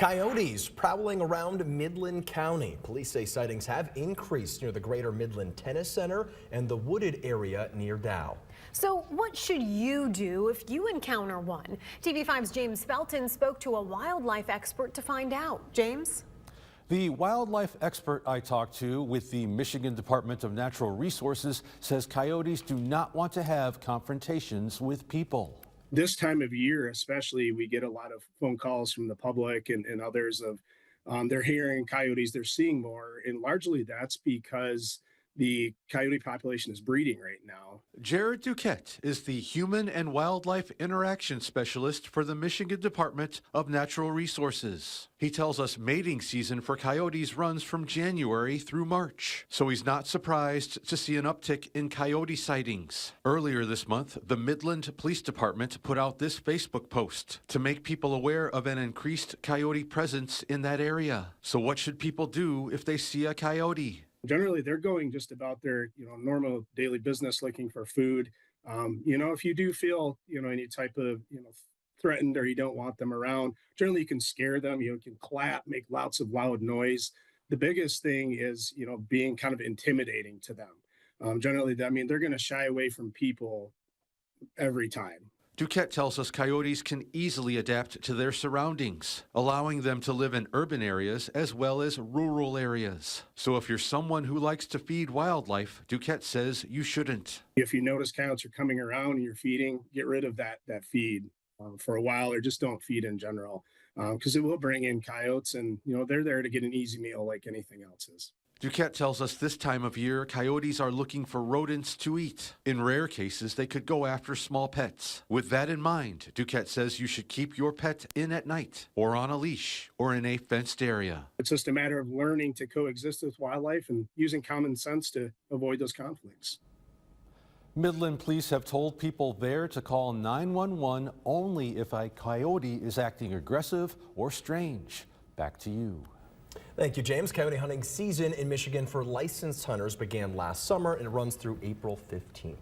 Coyotes prowling around Midland County. Police say sightings have increased near the Greater Midland Tennis Center and the wooded area near Dow. So what should you do if you encounter one? TV5's James Felton spoke to a wildlife expert to find out. James? The wildlife expert I talked to with the Michigan Department of Natural Resources says coyotes do not want to have confrontations with people. This time of year, especially, we get a lot of phone calls from the public and others of they're hearing coyotes, they're seeing more. And largely that's because the coyote population is breeding right now. Jared Duquette is the Human and Wildlife Interaction Specialist for the Michigan Department of Natural Resources. He tells us mating season for coyotes runs from January through March, so he's not surprised to see an uptick in coyote sightings. Earlier this month, the Midland Police Department put out this Facebook post to make people aware of an increased coyote presence in that area. So what should people do if they see a coyote? Generally, they're going just about their normal daily business looking for food. If you do feel any type of threatened or you don't want them around, generally you can scare them. You can clap, make lots of loud noise. The biggest thing is being kind of intimidating to them. Generally, they're going to shy away from people every time. Duquette tells us coyotes can easily adapt to their surroundings, allowing them to live in urban areas as well as rural areas. So if you're someone who likes to feed wildlife, Duquette says you shouldn't. If you notice coyotes are coming around and you're feeding, get rid of that feed for a while, or just don't feed in general, because it will bring in coyotes, and they're there to get an easy meal like anything else is. Duquette tells us this time of year, coyotes are looking for rodents to eat. In rare cases, they could go after small pets. With that in mind, Duquette says you should keep your pet in at night, or on a leash, or in a fenced area. It's just a matter of learning to coexist with wildlife and using common sense to avoid those conflicts. Midland police have told people there to call 911 only if a coyote is acting aggressive or strange. Back to you. Thank you, James. Coyote hunting season in Michigan for licensed hunters began last summer and it runs through April 15th.